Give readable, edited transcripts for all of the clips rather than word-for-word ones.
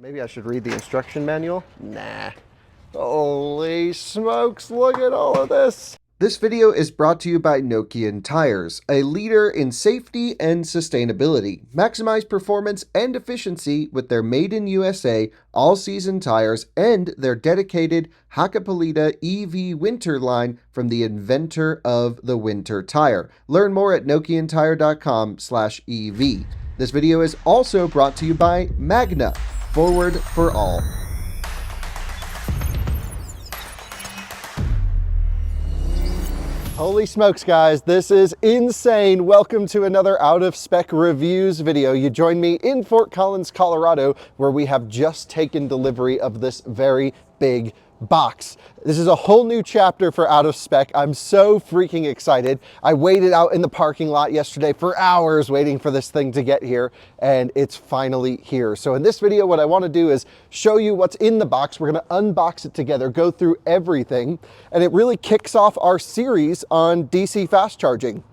Maybe I should read the instruction manual? Nah. Holy smokes, look at all of this. This video is brought to you by Nokian Tires, a leader in safety and sustainability. Maximize performance and efficiency with their made in USA all-season tires and their dedicated Hakkapeliitta EV winter line from the inventor of the winter tire. Learn more at nokiantire.com/EV. This video is also brought to you by Magna. Forward for all. Holy smokes, guys, this is insane. Welcome to another Out of Spec Reviews video. You join me in Fort Collins, Colorado, where we have just taken delivery of this very big box. This is a whole new chapter for Out of Spec. I'm so freaking excited. I waited out in the parking lot yesterday for hours waiting for this thing to get here, and it's finally here. So in this video, what I want to do is show you what's in the box. We're going to unbox it together, go through everything, and it really kicks off our series on DC fast charging.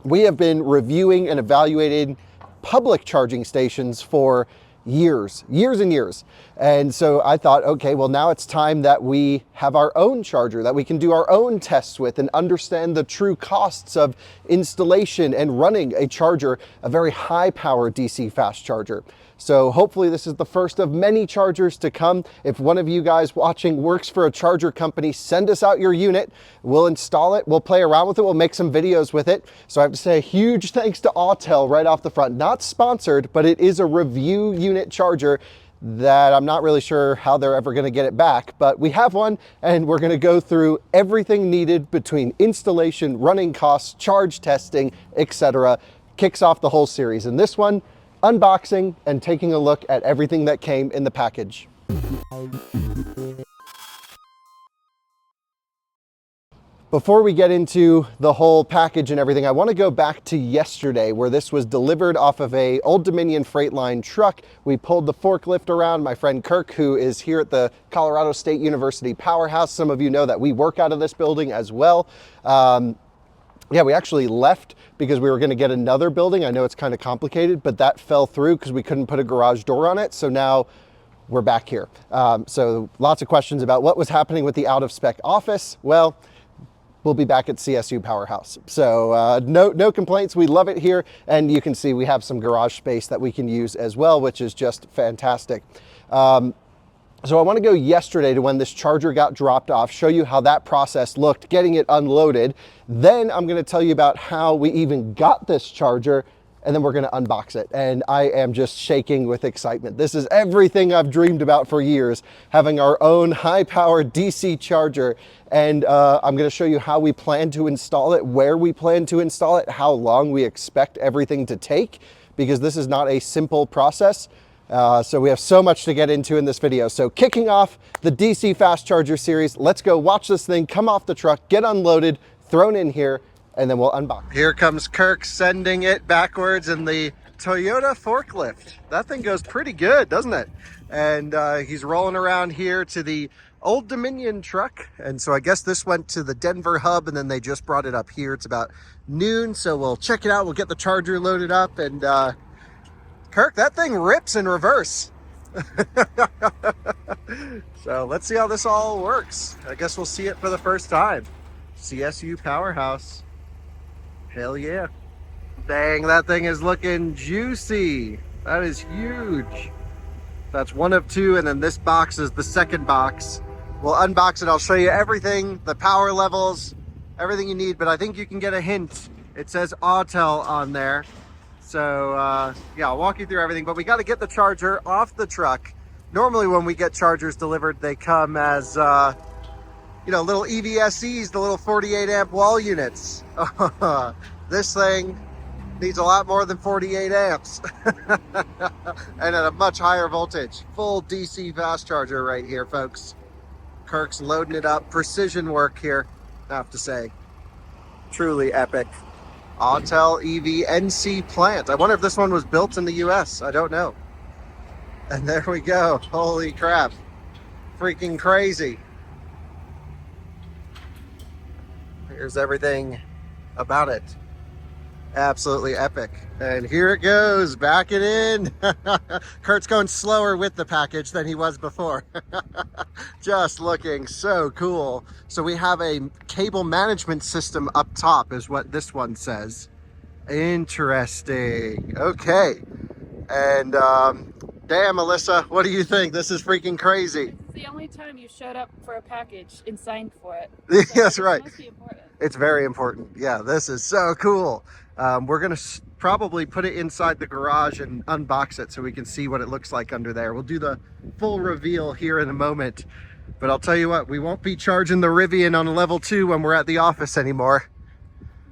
We have been reviewing and evaluating public charging stations for years and years. And so I thought, okay, well, now it's time that we have our own charger that we can do our own tests with and understand the true costs of installation and running a charger, a very high power DC fast charger. So hopefully this is the first of many chargers to come. If one of you guys watching works for a charger company, send us out your unit. We'll install it. We'll play around with it. We'll make some videos with it. So I have to say a huge thanks to Autel right off the front. Not sponsored, but it is a review unit charger that I'm not really sure how they're ever going to get it back, but we have one and we're going to go through everything needed between installation, running costs, charge testing, etc. Kicks off the whole series. And this one, unboxing and taking a look at everything that came in the package. Before we get into the whole package and everything, I want to go back to yesterday where this was delivered off of a Old Dominion Freightline truck. We pulled the forklift around. My friend Kirk, who is here at the Colorado State University Powerhouse, some of you know that we work out of this building as well. Yeah, we actually left because we were going to get another building. I know it's kind of complicated, but that fell through because we couldn't put a garage door on it. So now we're back here. So lots of questions about what was happening with the Out of Spec office. Well, we'll be back at CSU Powerhouse. So no complaints. We love it here. And you can see we have some garage space that we can use as well, which is just fantastic. So I want to go yesterday to when this charger got dropped off, show you how that process looked, getting it unloaded. Then I'm going to tell you about how we even got this charger, and then we're going to unbox it. And I am just shaking with excitement. This is everything I've dreamed about for years, having our own high-powered DC charger. And I'm going to show you how we plan to install it, where we plan to install it, how long we expect everything to take, because this is not a simple process. So we have so much to get into in this video. So kicking off the DC fast charger series, let's go watch this thing come off the truck, get unloaded, thrown in here, and then we'll unbox. Here comes Kirk sending it backwards in the Toyota forklift. That thing goes pretty good, doesn't it? And he's rolling around here to the Old Dominion truck. And so I guess this went to the Denver hub and then they just brought it up here. It's about noon. So we'll check it out. We'll get the charger loaded up and Kirk, that thing rips in reverse. So let's see how this all works. I guess we'll see it for the first time. CSU Powerhouse. Hell yeah. Dang, that thing is looking juicy. That is huge. That's one of two, and then this box is the second box. We'll unbox it. I'll show you everything, the power levels, everything you need, but I think you can get a hint. It says Autel on there. So yeah, I'll walk you through everything, but we got to get the charger off the truck. Normally when we get chargers delivered, they come as, you know, little EVSEs, the little 48 amp wall units. This thing needs a lot more than 48 amps and at a much higher voltage. Full DC fast charger right here, folks. Kirk's loading it up. Precision work here, I have to say. Truly epic. Autel EV NC plant. I wonder if this one was built in the US. I don't know. And there we go. Holy crap. Freaking crazy. Here's everything about it. Absolutely epic. And here it goes, back it in. Kurt's going slower with the package than he was before. Just looking so cool. So we have a cable management system up top is what this one says. Interesting. Okay. And damn, Alyssa, what do you think? This is freaking crazy. It's the only time you showed up for a package and signed for it. So That's right. It must be important. It's very important. Yeah, this is so cool. We're going to probably put it inside the garage and unbox it so we can see what it looks like under there. We'll do the full reveal here in a moment. But I'll tell you what, we won't be charging the Rivian on level 2 when we're at the office anymore.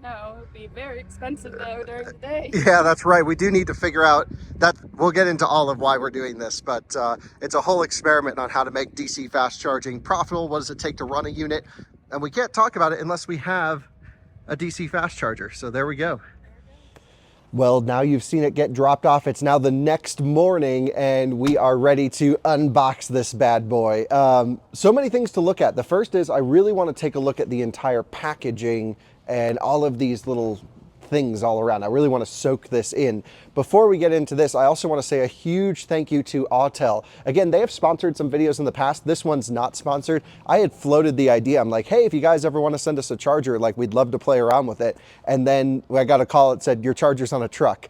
No, it would be very expensive though during the day. Yeah, that's right. We do need to figure out that. We'll get into all of why we're doing this, but it's a whole experiment on how to make DC fast charging profitable. What does it take to run a unit? And we can't talk about it unless we have a DC fast charger. So there we go. Well, now you've seen it get dropped off. It's now the next morning and we are ready to unbox this bad boy. So many things to look at. The first is I really want to take a look at the entire packaging and all of these little things all around. I really want to soak this in. Before we get into this, I also want to say a huge thank you to Autel. Again, they have sponsored some videos in the past. This one's not sponsored. I had floated the idea. I'm like, hey, if you guys ever want to send us a charger, like we'd love to play around with it. And then I got a call that said, your charger's on a truck.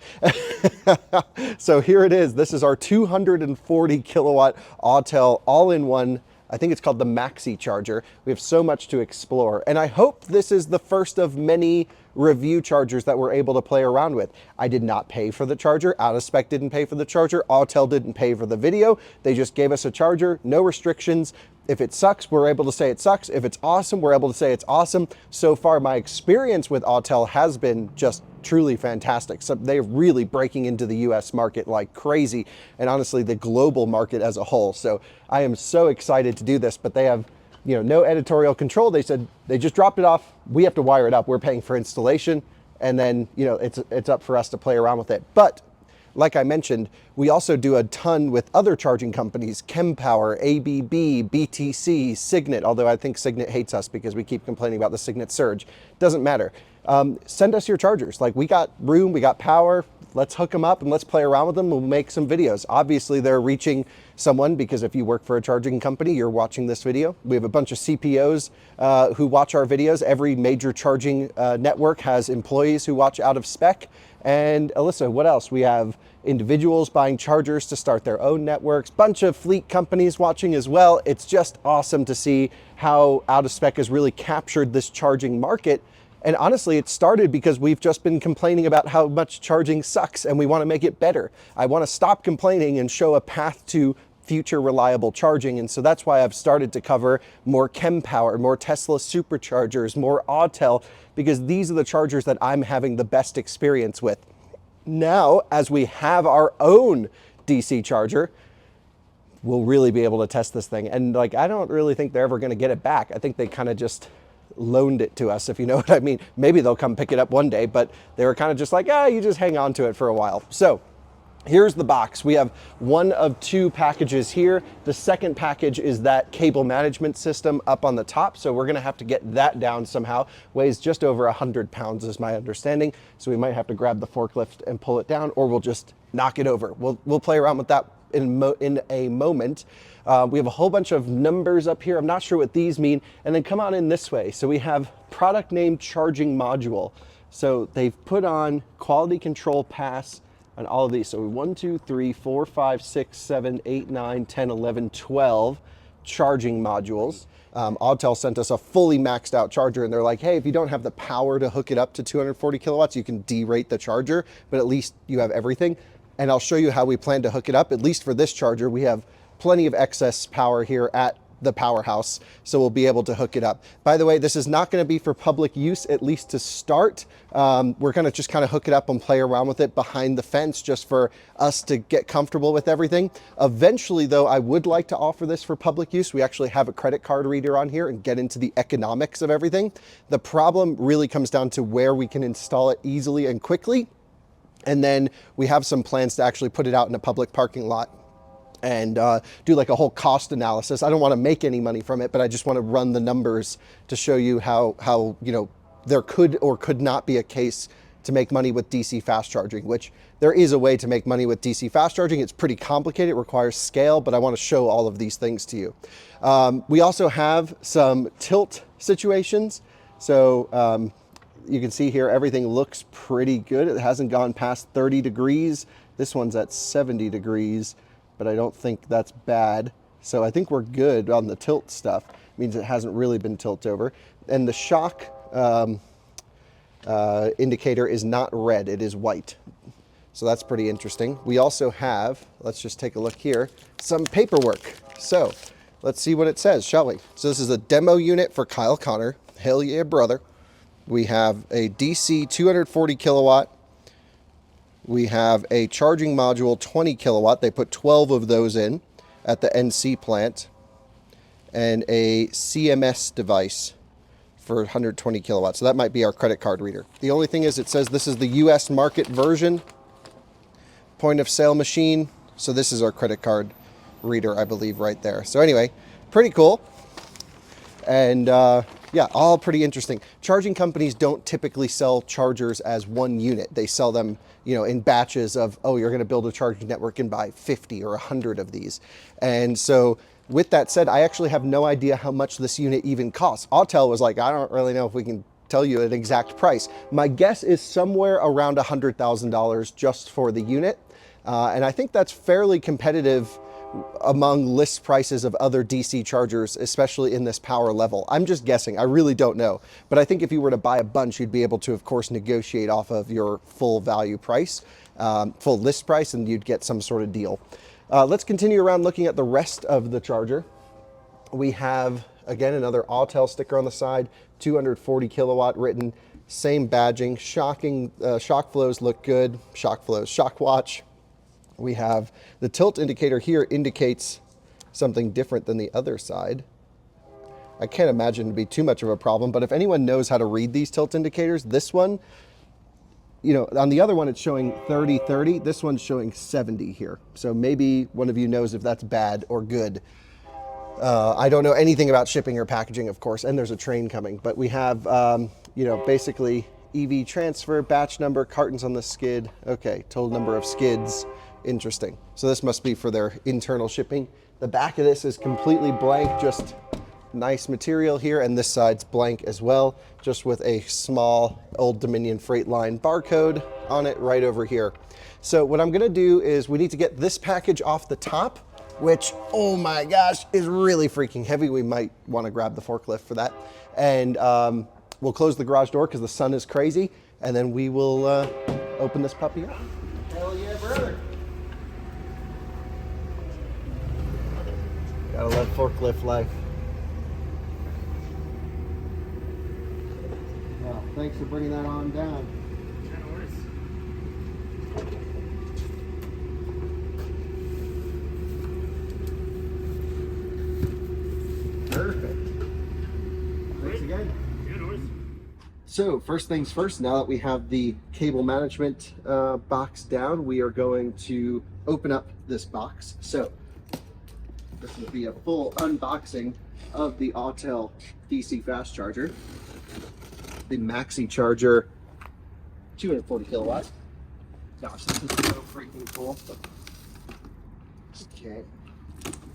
So here it is. This is our 240 kilowatt Autel all-in-one. I think it's called the MaxiCharger. We have so much to explore. And I hope this is the first of many review chargers that we're able to play around with. I did not pay for the charger. Out of Spec didn't pay for the charger. Autel didn't pay for the video. They just gave us a charger, no restrictions. If it sucks, we're able to say it sucks. If it's awesome, we're able to say it's awesome. So far, my experience with Autel has been just truly fantastic. So they're really breaking into the US market like crazy, and honestly, the global market as a whole. So I am so excited to do this, but they have, you know, no editorial control. They said they just dropped it off. We have to wire it up. We're paying for installation, and then, you know, it's up for us to play around with it. But like I mentioned, we also do a ton with other charging companies, Kempower, ABB, BTC, Signet, although I think Signet hates us because we keep complaining about the Signet surge. Doesn't matter. Send us your chargers. Like, we got room, we got power. Let's hook them up and let's play around with them. We'll make some videos. Obviously, they're reaching someone because if you work for a charging company, you're watching this video. We have a bunch of CPOs who watch our videos. Every major charging network has employees who watch Out of Spec. And Alyssa, what else? We have individuals buying chargers to start their own networks, bunch of fleet companies watching as well. It's just awesome to see how Out of Spec has really captured this charging market. And honestly, it started because we've just been complaining about how much charging sucks and we want to make it better. I want to stop complaining and show a path to future reliable charging. And so that's why I've started to cover more Kempower, more Tesla superchargers, more Autel, because these are the chargers that I'm having the best experience with. Now, as we have our own DC charger, we'll really be able to test this thing. And like, I don't really think they're ever going to get it back. I think they kind of just loaned it to us, if you know what I mean. Maybe they'll come pick it up one day, but they were kind of just like, you just hang on to it for a while. So here's the box. We have one of two packages here. The second package is that cable management system up on the top. So we're gonna have to get that down somehow. Weighs just over 100 pounds is my understanding. So we might have to grab the forklift and pull it down, or we'll just knock it over. We'll play around with that in a moment. We have a whole bunch of numbers up here. I'm not sure what these mean. And then come on in this way. So we have product name charging module. So they've put on quality control pass on all of these. So 1, 2, 3, 4, 5, 6, 7, 8, 9, 10, 11, 12 charging modules. Autel sent us a fully maxed out charger and they're like, hey, if you don't have the power to hook it up to 240 kilowatts, you can derate the charger, but at least you have everything. And I'll show you how we plan to hook it up. At least for this charger, we have plenty of excess power here at the powerhouse, so we'll be able to hook it up. By the way, this is not going to be for public use, at least to start. We're going to just kind of hook it up and play around with it behind the fence just for us to get comfortable with everything. Eventually, though, I would like to offer this for public use. We actually have a credit card reader on here and get into the economics of everything. The problem really comes down to where we can install it easily and quickly. And then we have some plans to actually put it out in a public parking lot and do like a whole cost analysis. I don't want to make any money from it, but I just want to run the numbers to show you how you know, there could or could not be a case to make money with DC fast charging, which there is a way to make money with DC fast charging. It's pretty complicated, it requires scale, but I want to show all of these things to you. We also have some tilt situations. So you can see here, everything looks pretty good. It hasn't gone past 30 degrees. This one's at 70 degrees, but I don't think that's bad. So I think we're good on the tilt stuff. It means it hasn't really been tilt over. And the shock indicator is not red, it is white. So that's pretty interesting. We also have, let's just take a look here, some paperwork. So let's see what it says, shall we? So this is a demo unit for Kyle Connor. Hell yeah, brother. We have a DC 240 kilowatt. We have a charging module 20 kilowatt. They put 12 of those in at the NC plant. And a CMS device for 120 kilowatts. So that might be our credit card reader. The only thing is it says this is the US market version, point of sale machine. So this is our credit card reader, I believe, right there. So anyway, pretty cool. And yeah, all pretty interesting. Charging companies don't typically sell chargers as one unit. They sell them, you know, in batches of, oh, you're going to build a charging network and buy 50 or 100 of these. And so with that said, I actually have no idea how much this unit even costs. Autel was like, I don't really know if we can tell you an exact price. My guess is somewhere around $100,000 just for the unit. And I think that's fairly competitive among list prices of other DC chargers, especially in this power level. I'm just guessing, I really don't know. But I think if you were to buy a bunch, you'd be able to, of course, negotiate off of your full value price, full list price, and you'd get some sort of deal. Let's continue around looking at the rest of the charger. We have, again, another Autel sticker on the side, 240 kilowatt written, same badging, shock flows look good, shock flows, shock watch. We have the tilt indicator here indicates something different than the other side. I can't imagine it to be too much of a problem, but if anyone knows how to read these tilt indicators, this one, you know, on the other one it's showing 30, 30. This one's showing 70 here. So maybe one of you knows if that's bad or good. I don't know anything about shipping or packaging, of course, and there's a train coming, but we have, you know, basically EV transfer, batch number, cartons on the skid. Okay, total number of skids. Interesting. So this must be for their internal shipping. The back of this is completely blank, just nice material here, and this side's blank as well, just with a small Old Dominion Freight barcode on it right over here. So what I'm gonna do is we need to get this package off the top, which, oh my gosh, is really freaking heavy. We might wanna grab the forklift for that. And we'll close the garage door because the sun is crazy, and then we will open this puppy up. Hell yeah, brother. Gotta love forklift life. Well, thanks for bringing that on down. Perfect. Thanks again. So first things first, now that we have the cable management box down, we are going to open up this box. So this will be a full unboxing of the Autel DC fast charger, the MaxiCharger 240 kilowatt. Gosh, this is so freaking cool. Okay,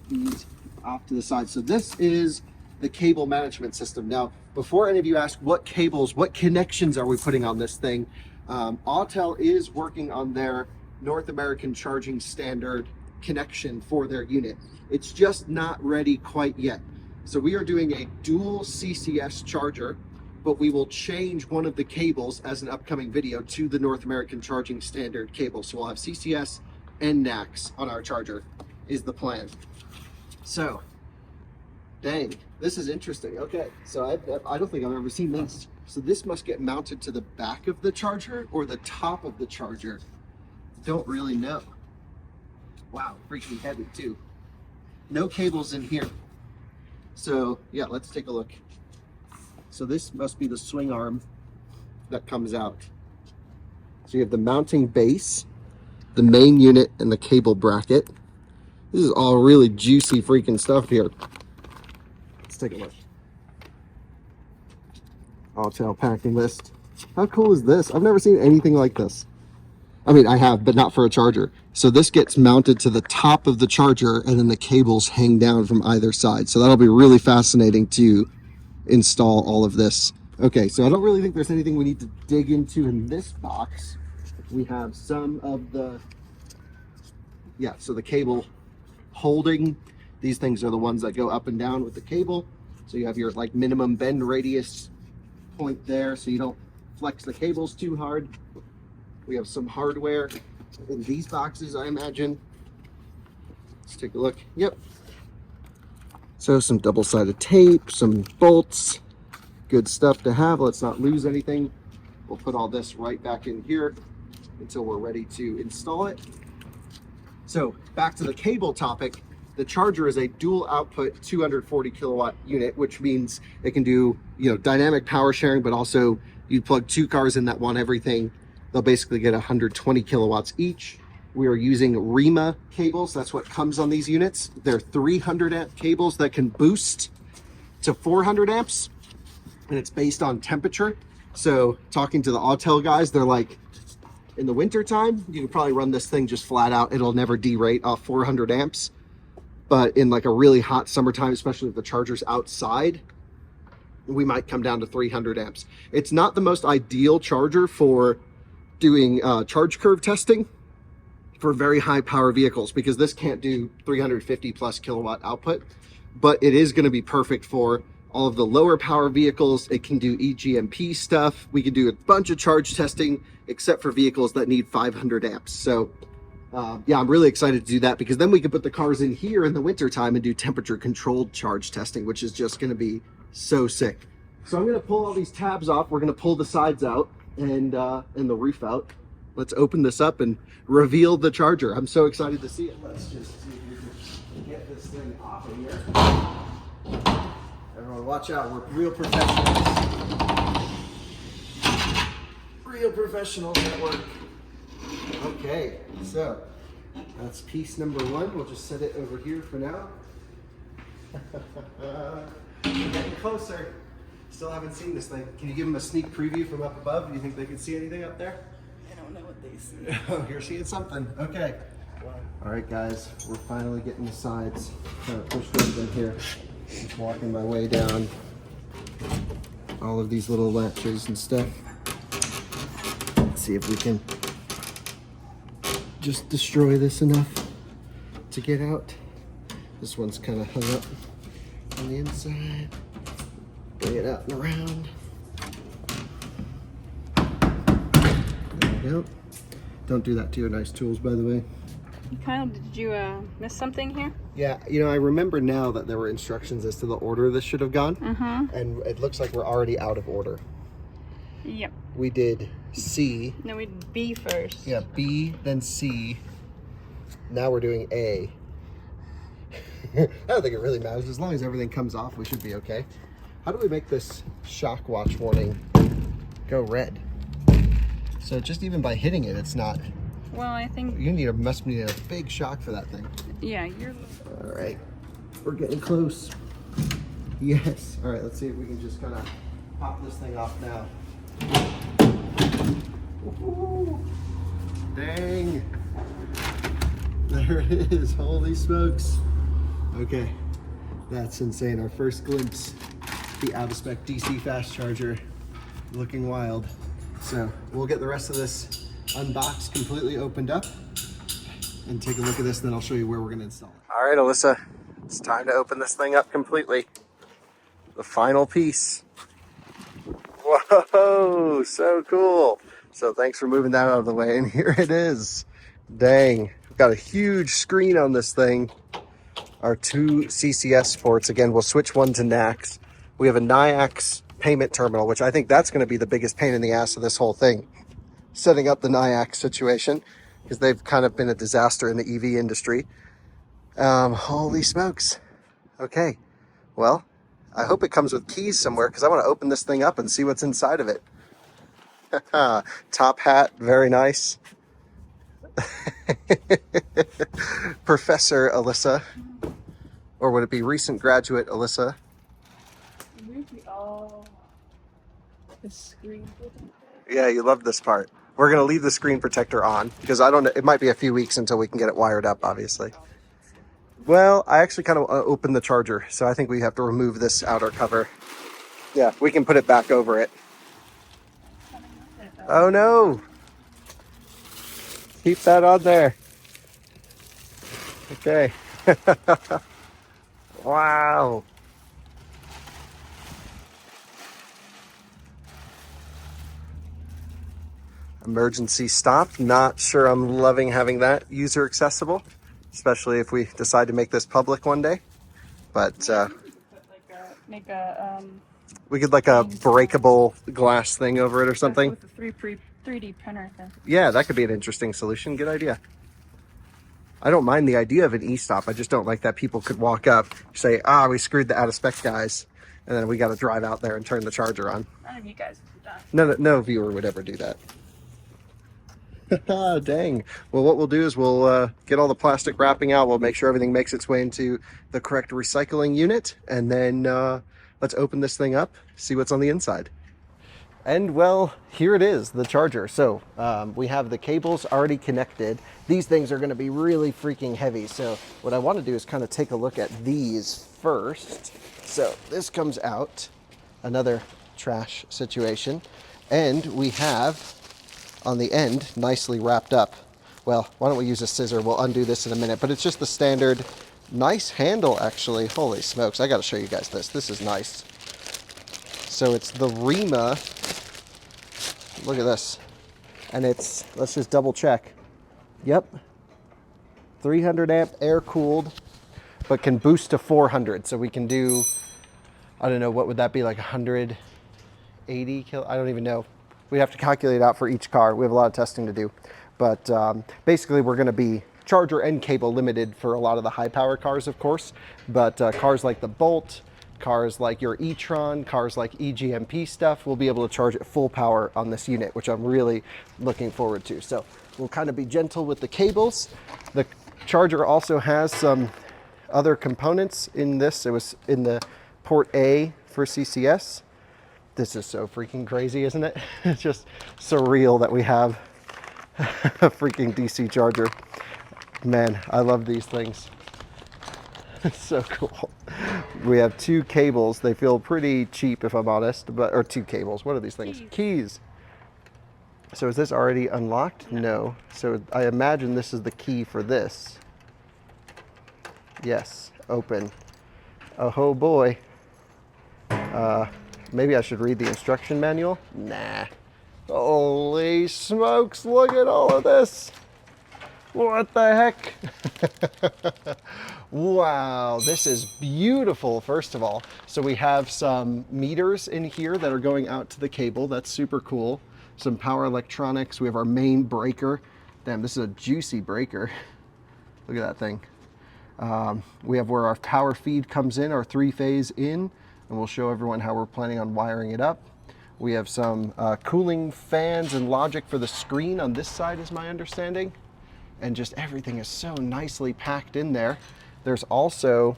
these off to the side. So this is the cable management system. Now, before any of you ask what cables, what connections are we putting on this thing, Autel is working on their North American charging standard connection for their unit. It's just not ready quite yet. So we are doing a dual CCS charger, but we will change one of the cables as an upcoming video to the North American charging standard cable. So we'll have CCS and NACS on our charger is the plan. So, dang, this is interesting. Okay, so I don't think I've ever seen this. So this must get mounted to the back of the charger or the top of the charger. Don't really know. Wow, freaking heavy too. No cables in here. So yeah, let's take a look. So this must be the swing arm that comes out. So you have the mounting base, the main unit, and the cable bracket. This is all really juicy freaking stuff here. Let's take a look. Autel packing list. How cool is this? I've never seen anything like this. I mean, I have, but not for a charger. So this gets mounted to the top of the charger, and then the cables hang down from either side. So that'll be really fascinating to install all of this. Okay, so I don't really think there's anything we need to dig into in this box. We have some of the, yeah, so the cable holding. These things are the ones that go up and down with the cable. So you have your like minimum bend radius point there, so you don't flex the cables too hard. We have some hardware in these boxes, I imagine. Let's take a look. Yep. So some double-sided tape, some bolts, good stuff to have. Let's not lose anything. We'll put all this right back in here until we're ready to install it. So back to the cable topic. The charger is a dual output 240 kilowatt unit, which means it can do, dynamic power sharing, but also you plug two cars in that want everything. They'll basically get 120 kilowatts each. We are using REMA cables. That's what comes on these units. They're 300 amp cables that can boost to 400 amps, and it's based on temperature. So talking to the Autel guys, they're like, in the winter time, you can probably run this thing just flat out. It'll never derate off 400 amps. But in like a really hot summertime, especially if the charger's outside, we might come down to 300 amps. It's not the most ideal charger for doing charge curve testing for very high power vehicles, because this can't do 350 plus kilowatt output, but it is going to be perfect for all of the lower power vehicles. It can do EGMP stuff. We can do a bunch of charge testing, except for vehicles that need 500 amps. So yeah, I'm really excited to do that, because then we can put the cars in here in the winter time and do temperature controlled charge testing, which is just going to be so sick. So I'm going to pull all these tabs off. We're going to pull the sides out and the roof out. Let's open this up and reveal the charger. I'm so excited to see it. Let's just see if we can get this thing off of here. Everyone watch out, we're real professionals. Real professionals at work. Okay, so that's piece number one. We'll just set it over here for now. We're getting closer. Still haven't seen this thing. Can you give them a sneak preview from up above? Do you think they can see anything up there? I don't know what they see. Oh, you're seeing something. Okay. All right, guys, we're finally getting the sides kind of pushed in here. Just walking my way down all of these little latches and stuff. Let's see if we can just destroy this enough to get out. This one's kind of hung up on the inside. Bring it out and around. There we go. Don't do that to your nice tools, by the way. Kyle, did you miss something here? Yeah, I remember now that there were instructions as to the order this should have gone. And it looks like we're already out of order. Yep. We did C. No, we did B first. Yeah, B, then C. Now we're doing A. I don't think it really matters. As long as everything comes off, we should be okay. How do we make this shock watch warning go red? So just even by hitting it, it's not... Well, I think... You must need a big shock for that thing. Yeah, you're... All right, we're getting close. Yes. All right, let's see if we can just kind of pop this thing off now. Ooh, dang. There it is. Holy smokes. Okay, that's insane. Our first glimpse, the out-of-spec DC fast charger, looking wild. So we'll get the rest of this unboxed, completely opened up, and take a look at this, then I'll show you where we're going to install it. All right, Alyssa, it's time to open this thing up completely. The final piece. Whoa, so cool. So thanks for moving that out of the way, and here it is. Dang, we've got a huge screen on this thing. Our two CCS ports. Again, we'll switch one to NACS. We have a NIAX payment terminal, which I think that's going to be the biggest pain in the ass of this whole thing. Setting up the NIAX situation, because they've kind of been a disaster in the EV industry. Holy smokes. Okay, well, I hope it comes with keys somewhere, because I want to open this thing up and see what's inside of it. Top hat, very nice. Professor Alyssa, or would it be recent graduate Alyssa? Maybe all the screen. Yeah, you love this part. We're going to leave the screen protector on because I don't know. It might be a few weeks until we can get it wired up, obviously. Well, I actually kind of opened the charger, so I think we have to remove this outer cover. Yeah, we can put it back over it. Oh no! Keep that on there. Okay. Wow. Emergency stop. Not sure I'm loving having that user accessible, especially if we decide to make this public one day. But Make a we could like a breakable glass thing over it or something. with a 3D printer thing. Yeah, that could be an interesting solution. Good idea. I don't mind the idea of an e-stop. I just don't like that people could walk up, say, we screwed the out-of-spec guys, and then we got to drive out there and turn the charger on. None of you guys have done. No viewer would ever do that. Dang. Well, what we'll do is we'll get all the plastic wrapping out. We'll make sure everything makes its way into the correct recycling unit, and then let's open this thing up, see what's on the inside. And well, here it is, the charger. So we have the cables already connected. These things are going to be really freaking heavy. So what I want to do is kind of take a look at these first. So this comes out, another trash situation. And we have on the end, nicely wrapped up. Well, why don't we use a scissor? We'll undo this in a minute, but it's just the standard, nice handle actually. Holy smokes, I gotta show you guys this. This is nice. So it's the Rima, look at this. And it's, let's just double check. Yep, 300 amp air cooled, but can boost to 400. So we can do, I don't know, what would that be, like 180 kilo? I don't even know. We have to calculate it out for each car. We have a lot of testing to do. But basically, we're going to be charger and cable limited for a lot of the high power cars, of course. But cars like the Bolt, cars like your e-tron, cars like EGMP stuff, we'll be able to charge at full power on this unit, which I'm really looking forward to. So we'll kind of be gentle with the cables. The charger also has some other components in this. It was in the port A for CCS. This is so freaking crazy, isn't it? It's just surreal that we have a freaking DC charger. Man, I love these things. It's so cool. We have two cables. They feel pretty cheap, if I'm honest, or two cables. What are these things? Keys. So is this already unlocked? No. So I imagine this is the key for this. Yes, open. Oh boy. Maybe I should read the instruction manual? Nah. Holy smokes, look at all of this. What the heck? Wow, this is beautiful, first of all. So we have some meters in here that are going out to the cable. That's super cool. Some power electronics. We have our main breaker. Damn, this is a juicy breaker. Look at that thing. We have where our power feed comes in, our 3-phase in. And we'll show everyone how we're planning on wiring it up. We have some cooling fans and logic for the screen on this side is my understanding. And just everything is so nicely packed in there. There's also,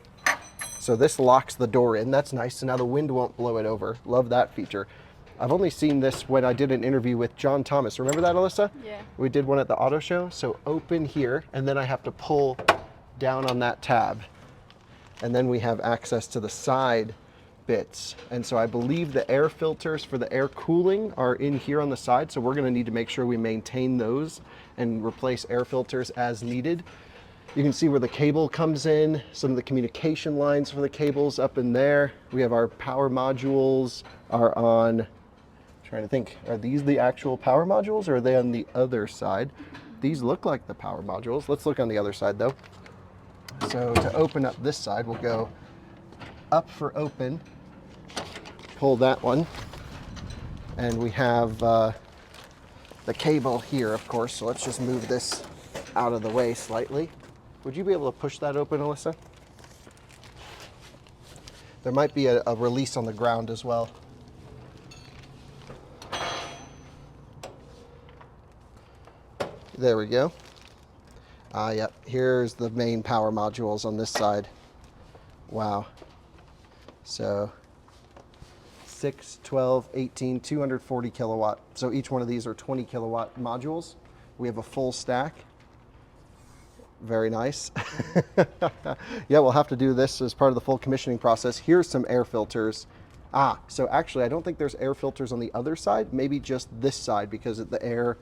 so this locks the door in, that's nice, so now the wind won't blow it over. Love that feature. I've only seen this when I did an interview with John Thomas. Remember that, Alyssa? Yeah. We did one at the auto show. So open here, and then I have to pull down on that tab. And then we have access to the side bits. And so I believe the air filters for the air cooling are in here on the side. So we're going to need to make sure we maintain those and replace air filters as needed. You can see where the cable comes in, some of the communication lines for the cables up in there. We have our power modules are on, trying to think, are these the actual power modules or are they on the other side? These look like the power modules. Let's look on the other side though. So to open up this side, we'll go up for open, pull that one, and we have the cable here, of course, so let's just move this out of the way slightly. Would you be able to push that open, Alyssa? There might be a release on the ground as well. There we go. Yep, here's the main power modules on this side. Wow. So 6, 12, 18, 240 kilowatt. So each one of these are 20 kilowatt modules. We have a full stack. Very nice. Yeah, we'll have to do this as part of the full commissioning process. Here's some air filters. So actually I don't think there's air filters on the other side, maybe just this side, because the air,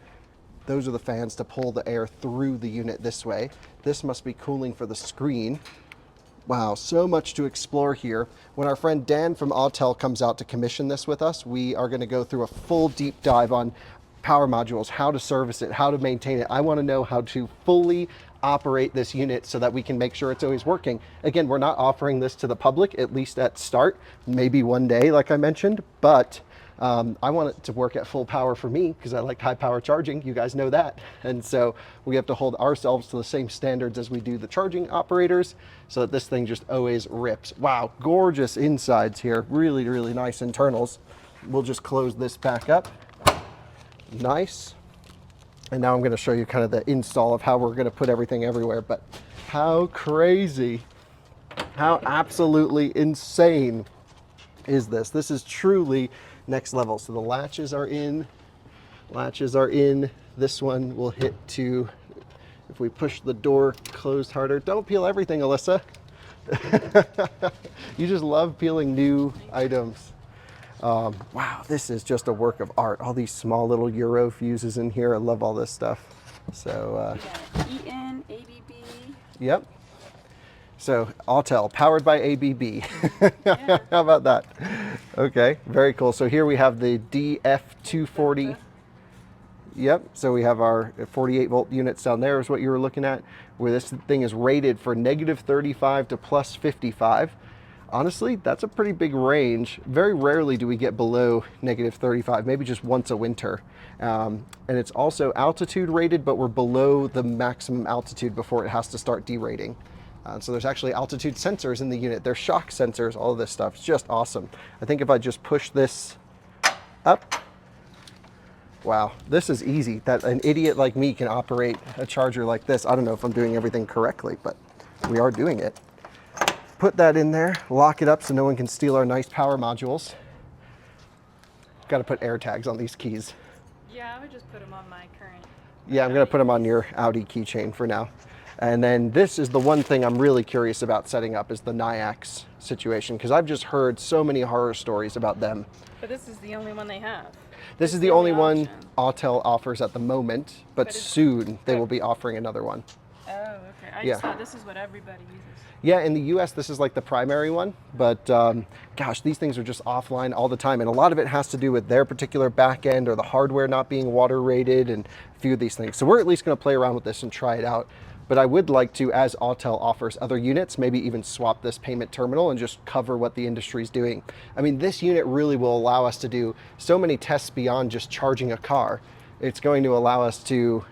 those are the fans to pull the air through the unit this way. This must be cooling for the screen. Wow, so much to explore here. When our friend Dan from Autel comes out to commission this with us, we are going to go through a full deep dive on power modules, how to service it, how to maintain it. I want to know how to fully operate this unit so that we can make sure it's always working. Again, we're not offering this to the public, at least at start, maybe one day, like I mentioned, but I want it to work at full power for me because I like high power charging. You guys know that. And so we have to hold ourselves to the same standards as we do the charging operators so that this thing just always rips. Wow, gorgeous insides here. Really, really nice internals. We'll just close this back up. Nice. And now I'm going to show you kind of the install of how we're going to put everything everywhere. But how crazy, how absolutely insane is this? This is truly next level. So the latches are in. This one will hit to, if we push the door closed harder. Don't peel everything, Alyssa. You just love peeling new items. Wow, this is just a work of art. All these small little Euro fuses in here. I love all this stuff. So, EN, ABB. Yep. So Autel, powered by ABB. Yeah. How about that? Okay, very cool. So here we have the DF240. Yep, so we have our 48 volt units down there is what you were looking at, where this thing is rated for -35 to +55. Honestly, that's a pretty big range. Very rarely do we get below -35, maybe just once a winter. And it's also altitude rated, but we're below the maximum altitude before it has to start derating. So there's actually altitude sensors in the unit. There's shock sensors, all of this stuff. It's just awesome. I think if I just push this up, wow, this is easy. That an idiot like me can operate a charger like this. I don't know if I'm doing everything correctly, but we are doing it. Put that in there, lock it up so no one can steal our nice power modules. Got to put air tags on these keys. Yeah, I would just put them on my current. Yeah, I'm going to put them on your Audi keychain for now. And then this is the one thing I'm really curious about setting up is the NIAX situation, because I've just heard so many horror stories about them. But this is the only one they have. This is the only one Autel offers at the moment, but soon they will be offering another one. Oh, okay. I just thought this is what everybody uses. Yeah, in the US, this is like the primary one, but gosh, these things are just offline all the time. And a lot of it has to do with their particular back end or the hardware not being water rated and a few of these things. So we're at least gonna play around with this and try it out. But I would like to, as Autel offers other units, maybe even swap this payment terminal and just cover what the industry is doing. I mean, this unit really will allow us to do so many tests beyond just charging a car. It's going to allow us to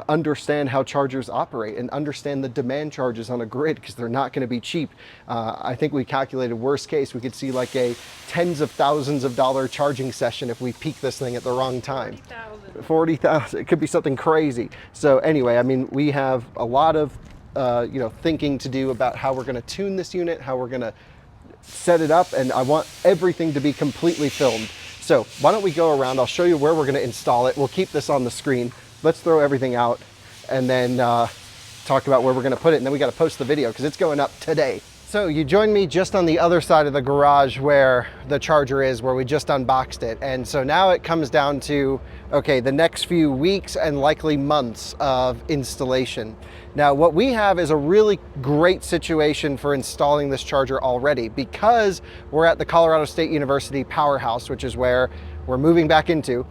understand how chargers operate and understand the demand charges on a grid, because they're not going to be cheap. I think we calculated worst case, we could see like a tens of thousands of dollar charging session if we peak this thing at the wrong time. 40,000. It could be something crazy. So anyway, I mean, we have a lot of thinking to do about how we're going to tune this unit, how we're going to set it up, and I want everything to be completely filmed. So why don't we go around, I'll show you where we're gonna install it. We'll keep this on the screen. Let's throw everything out and then talk about where we're gonna put it, and then we gotta post the video because it's going up today. So you joined me just on the other side of the garage where the charger is, where we just unboxed it. And so now it comes down to, okay, the next few weeks and likely months of installation. Now, what we have is a really great situation for installing this charger already, because we're at the Colorado State University Powerhouse, which is where we're moving back into.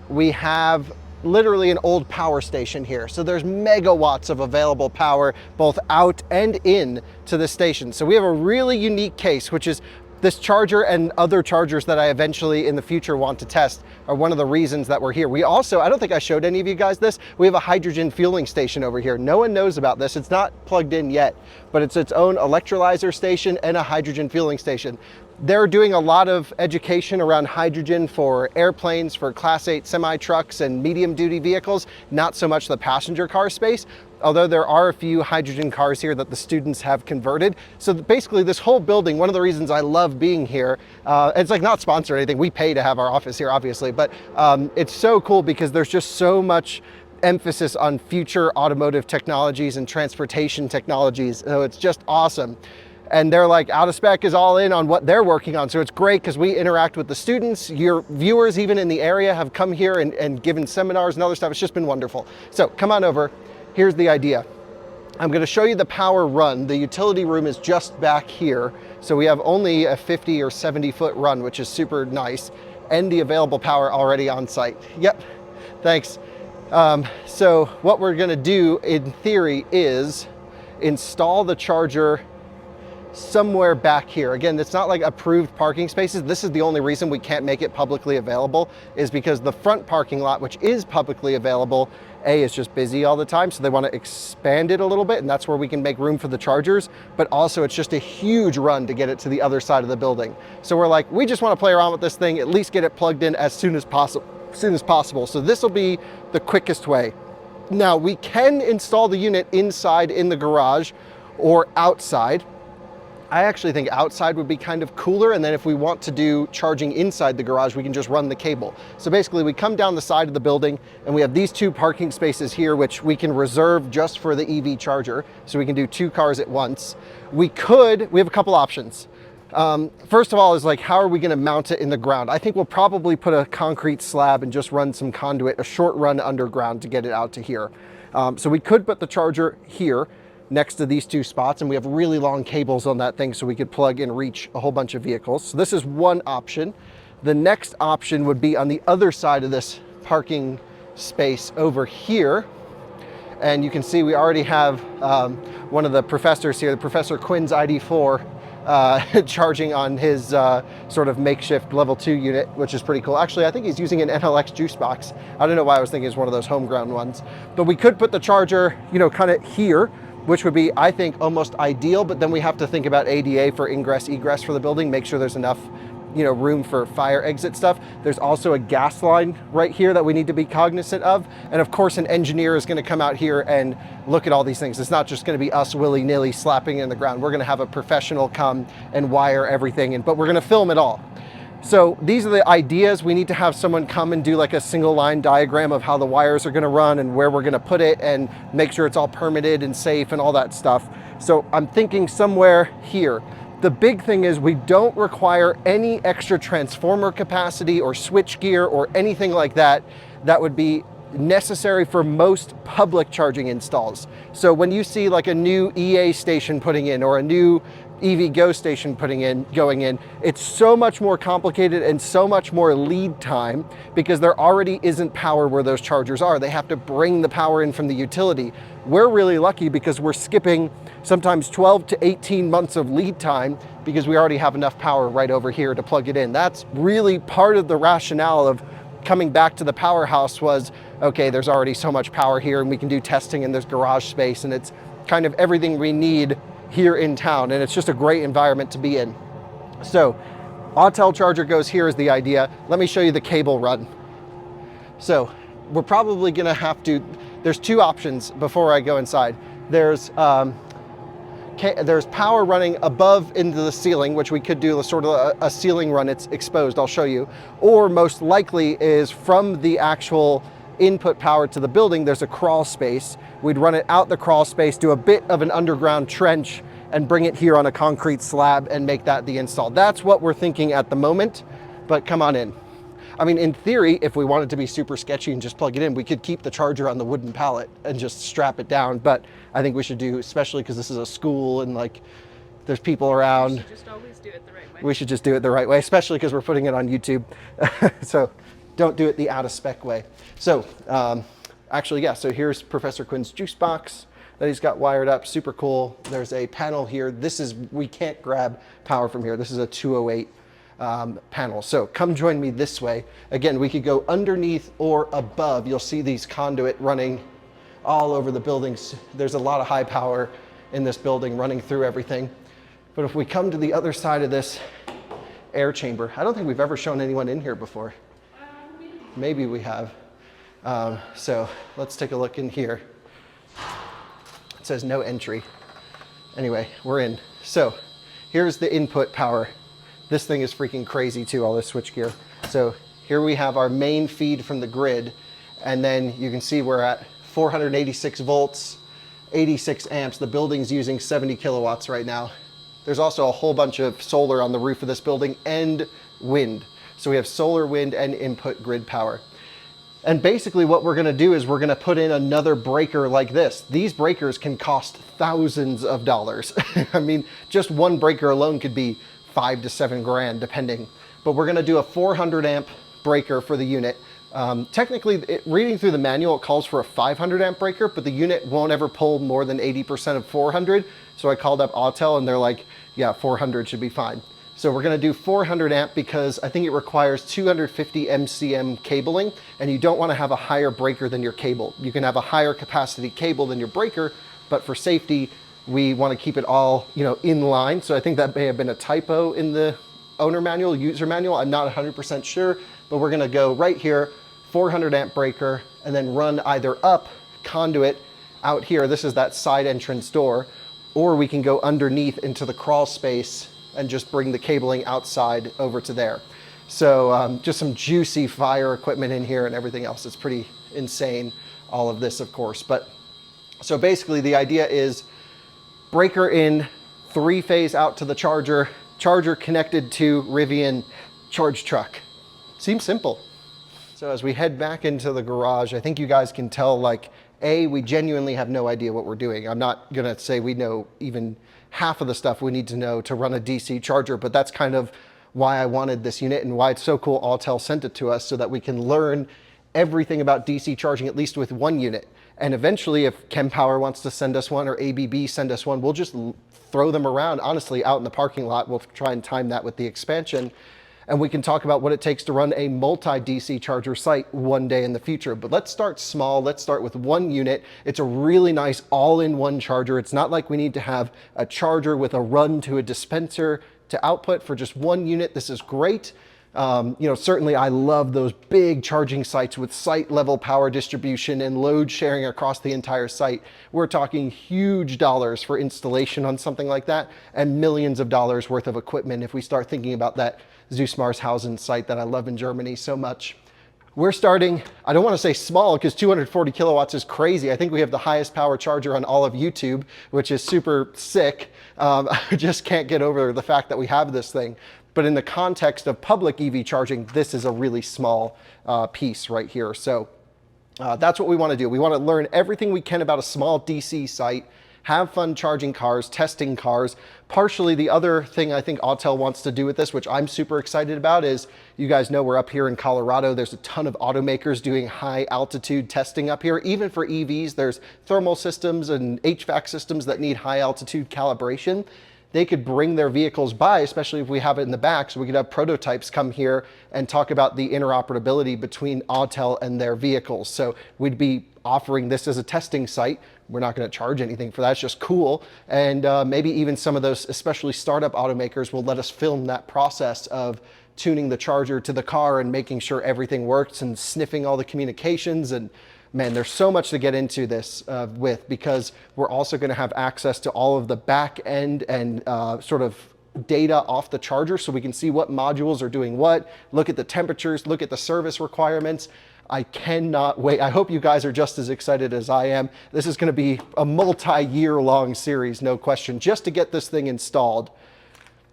We have literally an old power station here. So there's megawatts of available power, both out and in to the station. So we have a really unique case, which is this charger and other chargers that I eventually in the future want to test are one of the reasons that we're here. We also, I don't think I showed any of you guys this, we have a hydrogen fueling station over here. No one knows about this. It's not plugged in yet, but it's its own electrolyzer station and a hydrogen fueling station. They're doing a lot of education around hydrogen for airplanes, for Class 8 semi-trucks and medium-duty vehicles, not so much the passenger car space. although there are a few hydrogen cars here that the students have converted. So basically this whole building, one of the reasons I love being here, it's like not sponsored or anything, we pay to have our office here obviously, but it's so cool because there's just so much emphasis on future automotive technologies and transportation technologies. So it's just awesome. And they're like, Out of Spec is all in on what they're working on. So it's great because we interact with the students. Your viewers, even in the area, have come here and given seminars and other stuff. It's just been wonderful. So come on over. Here's the idea. I'm going to show you the power run. The utility room is just back here. So we have only a 50 or 70 foot run, which is super nice. And the available power already on site. Yep, thanks. So what we're going to do in theory is install the charger somewhere back here. Again, it's not like approved parking spaces. This is the only reason we can't make it publicly available, is because the front parking lot, which is publicly available, is just busy all the time. So they want to expand it a little bit, and that's where we can make room for the chargers. But also it's just a huge run to get it to the other side of the building. So we're like, we just want to play around with this thing, at least get it plugged in as soon as possible. So this will be the quickest way. Now we can install the unit inside in the garage or outside. I actually think outside would be kind of cooler, and then if we want to do charging inside the garage, we can just run the cable. So basically we come down the side of the building and we have these 2 parking spaces here, which we can reserve just for the EV charger. So we can do 2 cars at once. We have a couple options. First of all is like, how are we going to mount it in the ground? I think we'll probably put a concrete slab and just run some conduit, a short run underground to get it out to here. So we could put the charger here next to these 2 spots, and we have really long cables on that thing so we could plug and reach a whole bunch of vehicles. So this is one option. The next option would be on the other side of this parking space over here. And you can see we already have one of the professors here, the Professor Quinn's ID4, charging on his sort of makeshift level 2 unit, which is pretty cool. Actually, I think he's using an NLX juice box. I don't know why I was thinking it's one of those homegrown ones. But we could put the charger, kind of here, which would be, I think, almost ideal, but then we have to think about ADA for ingress, egress for the building, make sure there's enough, room for fire exit stuff. There's also a gas line right here that we need to be cognizant of. And of course, an engineer is gonna come out here and look at all these things. It's not just gonna be us willy-nilly slapping in the ground. We're gonna have a professional come and wire everything, but we're gonna film it all. So these are the ideas. We need to have someone come and do like a single line diagram of how the wires are gonna run and where we're gonna put it and make sure it's all permitted and safe and all that stuff. So I'm thinking somewhere here. The big thing is we don't require any extra transformer capacity or switch gear or anything like that that would be necessary for most public charging installs. So when you see like a new EA station putting in or a new EV Go station going in, it's so much more complicated and so much more lead time because there already isn't power where those chargers are. They have to bring the power in from the utility. We're really lucky because we're skipping sometimes 12 to 18 months of lead time because we already have enough power right over here to plug it in. That's really part of the rationale of coming back to the powerhouse was, okay, there's already so much power here and we can do testing and there's garage space and it's kind of everything we need here in town, and it's just a great environment to be in. So Autel charger goes here is the idea. Let me show you the cable run. So we're probably gonna have to, there's 2 options before I go inside. There's power running above into the ceiling, which we could do a sort of a ceiling run, it's exposed, I'll show you. Or most likely is from the actual input power to the building, there's a crawl space. We'd run it out the crawl space, do a bit of an underground trench and bring it here on a concrete slab and make that the install. That's what we're thinking at the moment, but come on in. I mean, in theory, if we wanted to be super sketchy and just plug it in, we could keep the charger on the wooden pallet and just strap it down. But I think we should do, especially because this is a school and like there's people around. We should just always do it the right way. We should just do it the right way, especially because we're putting it on YouTube. So don't do it the out of spec way. So actually, yeah, so here's Professor Quinn's juice box that he's got wired up, super cool. There's a panel here. This is, we can't grab power from here. This is a 208 panel. So come join me this way. Again, we could go underneath or above. You'll see these conduit running all over the buildings. There's a lot of high power in this building running through everything. But if we come to the other side of this air chamber, I don't think we've ever shown anyone in here before. Maybe we have. So let's take a look in here. says no entry. Anyway, we're in. So here's the input power. This thing is freaking crazy too, all this switchgear. So here we have our main feed from the grid, and then you can see we're at 486 volts, 86 amps. The building's using 70 kilowatts right now. There's also a whole bunch of solar on the roof of this building and wind. So we have solar, wind, and input grid power. And basically what we're gonna do is we're gonna put in another breaker like this. These breakers can cost thousands of dollars. I mean, just one breaker alone could be 5 to 7 grand depending. But we're gonna do a 400 amp breaker for the unit. Technically, reading through the manual, it calls for a 500 amp breaker, but the unit won't ever pull more than 80% of 400. So I called up Autel and they're like, yeah, 400 should be fine. So we're gonna do 400 amp because I think it requires 250 MCM cabling, and you don't wanna have a higher breaker than your cable. You can have a higher capacity cable than your breaker, but for safety, we wanna keep it all, in line. So I think that may have been a typo in the owner manual, user manual. I'm not 100% sure, but we're gonna go right here, 400 amp breaker, and then run either up conduit out here. This is that side entrance door, or we can go underneath into the crawl space and just bring the cabling outside over to there. So just some juicy fire equipment in here and everything else. It's pretty insane, all of this, of course. But so basically the idea is breaker in, 3-phase out to the charger, charger connected to Rivian charge truck. Seems simple. So as we head back into the garage, I think you guys can tell, we genuinely have no idea what we're doing. I'm not gonna say we know even half of the stuff we need to know to run a DC charger, but that's kind of why I wanted this unit and why it's so cool Autel sent it to us, so that we can learn everything about DC charging, at least with one unit. And eventually, if ChemPower wants to send us one or ABB send us one, we'll just throw them around, honestly, out in the parking lot. We'll try and time that with the expansion. And we can talk about what it takes to run a multi-DC charger site one day in the future. But let's start small. Let's start with one unit. It's a really nice all-in-one charger. It's not like we need to have a charger with a run to a dispenser to output for just one unit. This is great. Certainly I love those big charging sites with site level power distribution and load sharing across the entire site. We're talking huge dollars for installation on something like that, and millions of dollars worth of equipment if we start thinking about that Zusmarshausen site that I love in Germany so much. We're starting, I don't want to say small because 240 kilowatts is crazy. I think we have the highest power charger on all of YouTube, which is super sick. I just can't get over the fact that we have this thing. But in the context of public EV charging, this is a really small piece right here. So that's what we want to do. We want to learn everything we can about a small DC site, have fun charging cars, testing cars. Partially the other thing I think Autel wants to do with this, which I'm super excited about, is you guys know we're up here in Colorado. There's a ton of automakers doing high altitude testing up here. Even for EVs, there's thermal systems and HVAC systems that need high altitude calibration. They could bring their vehicles by, especially if we have it in the back, so we could have prototypes come here and talk about the interoperability between Autel and their vehicles. So we'd be offering this as a testing site. We're not going to charge anything for that. It's just cool. And maybe even some of those, especially startup automakers, will let us film that process of tuning the charger to the car and making sure everything works and sniffing all the communications. And man, there's so much to get into this with, because we're also going to have access to all of the back end and sort of data off the charger, so we can see what modules are doing what, look at the temperatures, look at the service requirements. I cannot wait. I hope you guys are just as excited as I am. This is going to be a multi-year long series, no question, just to get this thing installed.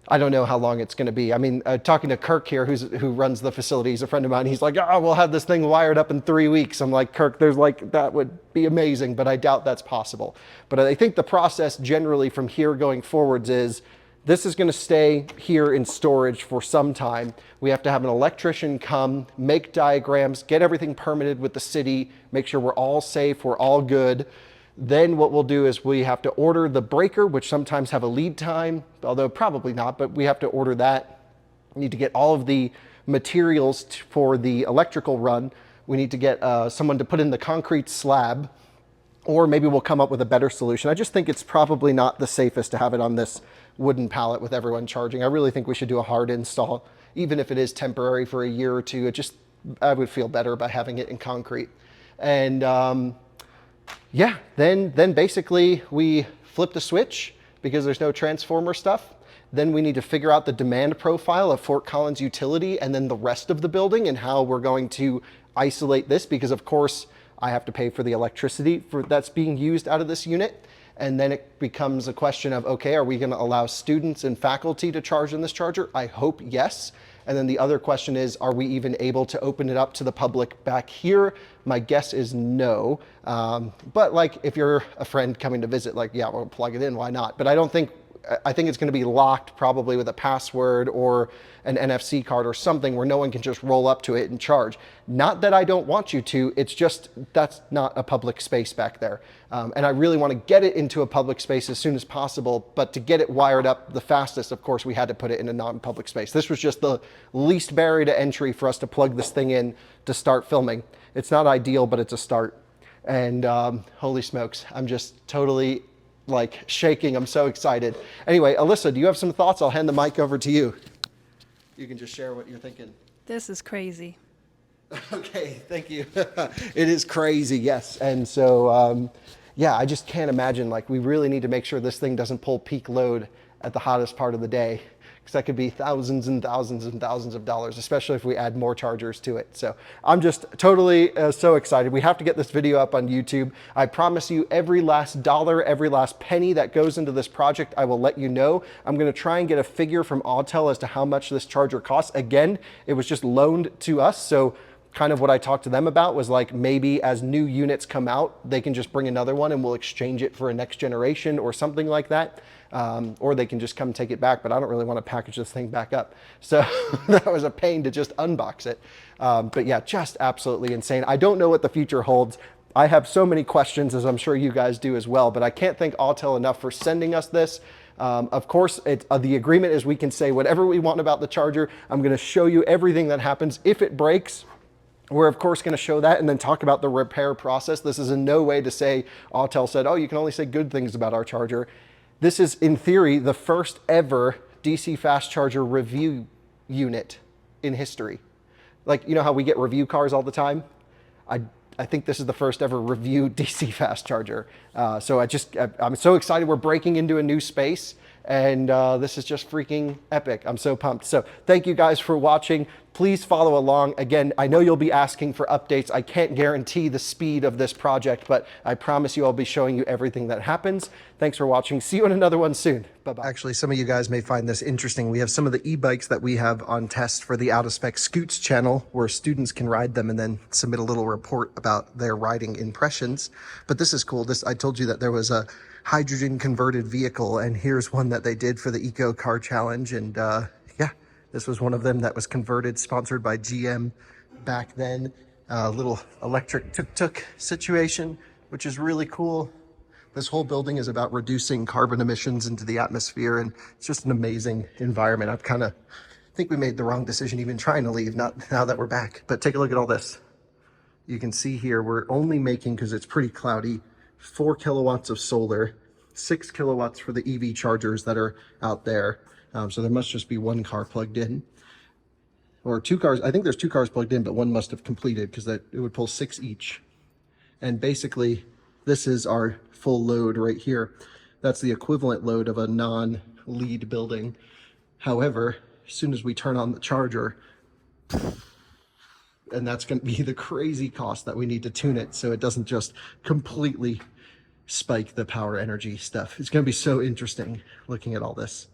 I don't know how long it's going to be. I mean, talking to Kirk here, who runs the facility, he's a friend of mine. He's like, oh, we'll have this thing wired up in 3 weeks. I'm like, Kirk, that would be amazing, but I doubt that's possible. But I think the process generally from here going forwards is, this is going to stay here in storage for some time. We have to have an electrician come, make diagrams, get everything permitted with the city, make sure we're all safe, we're all good. Then what we'll do is we have to order the breaker, which sometimes have a lead time, although probably not, but we have to order that. We need to get all of the materials for the electrical run. We need to get someone to put in the concrete slab, or maybe we'll come up with a better solution. I just think it's probably not the safest to have it on this wooden pallet with everyone charging. I really think we should do a hard install, even if it is temporary for a year or two. I would feel better by having it in concrete. And yeah, then basically we flip the switch because there's no transformer stuff. Then we need to figure out the demand profile of Fort Collins utility and then the rest of the building and how we're going to isolate this, because of course I have to pay for the electricity that's being used out of this unit. And then it becomes a question of, okay, are we going to allow students and faculty to charge in this charger? I hope yes. And then the other question is, are we even able to open it up to the public back here? My guess is no. But like, if you're a friend coming to visit, like, yeah, we'll plug it in, why not? But I think it's going to be locked probably with a password or an NFC card or something where no one can just roll up to it and charge. Not that I don't want you to, it's just that's not a public space back there. And I really want to get it into a public space as soon as possible, but to get it wired up the fastest, of course, we had to put it in a non-public space. This was just the least barrier to entry for us to plug this thing in to start filming. It's not ideal, but it's a start. And holy smokes, I'm just totally like shaking. I'm so excited. Anyway, Alyssa, do you have some thoughts? I'll hand the mic over to you. You can just share what you're thinking. This is crazy. Okay, thank you. It is crazy, yes. And so, yeah, I just can't imagine, like, we really need to make sure this thing doesn't pull peak load at the hottest part of the day, because that could be thousands and thousands and thousands of dollars, especially if we add more chargers to it. So I'm just totally so excited. We have to get this video up on YouTube. I promise you, every last dollar, every last penny that goes into this project, I will let you know. I'm going to try and get a figure from Autel as to how much this charger costs. Again, it was just loaned to us, so kind of what I talked to them about was like, maybe as new units come out, they can just bring another one and we'll exchange it for a next generation or something like that. Or they can just come take it back, but I don't really want to package this thing back up. So that was a pain to just unbox it. But yeah, just absolutely insane. I don't know what the future holds. I have so many questions, as I'm sure you guys do as well, but I can't thank Autel enough for sending us this. Of course, the agreement is we can say whatever we want about the charger. I'm going to show you everything that happens if it breaks. We're of course going to show that and then talk about the repair process. This is in no way to say Autel said, oh, you can only say good things about our charger. This is, in theory, the first ever DC fast charger review unit in history. Like, you know how we get review cars all the time? I think this is the first ever review DC fast charger. So I'm so excited we're breaking into a new space. And this is just freaking epic. I'm so pumped. So thank you guys for watching. Please follow along. Again, I know you'll be asking for updates. I can't guarantee the speed of this project, but I promise you I'll be showing you everything that happens. Thanks for watching. See you in another one soon. Bye-bye. Actually, some of you guys may find this interesting. We have some of the e-bikes that we have on test for the Out of Spec Scoots channel, where students can ride them and then submit a little report about their riding impressions. But this is cool. I told you that there was a hydrogen converted vehicle, and here's one that they did for the Eco Car Challenge. And yeah, this was one of them that was converted, sponsored by GM back then. A little electric tuk-tuk situation, which is really cool. This whole building is about reducing carbon emissions into the atmosphere, and it's just an amazing environment. I think we made the wrong decision even trying to leave, not now that we're back. But take a look at all this. You can see here, we're only making, because it's pretty cloudy, 4 kilowatts of solar, 6 kilowatts for the EV chargers that are out there. So there must just be one car plugged in, or 2 cars. I think there's 2 cars plugged in, but one must have completed, because it would pull 6 each. And basically, this is our full load right here. That's the equivalent load of a non-lead building. However, as soon as we turn on the charger, and that's going to be the crazy cost that we need to tune it so it doesn't just completely spike the power energy stuff. It's going to be so interesting looking at all this.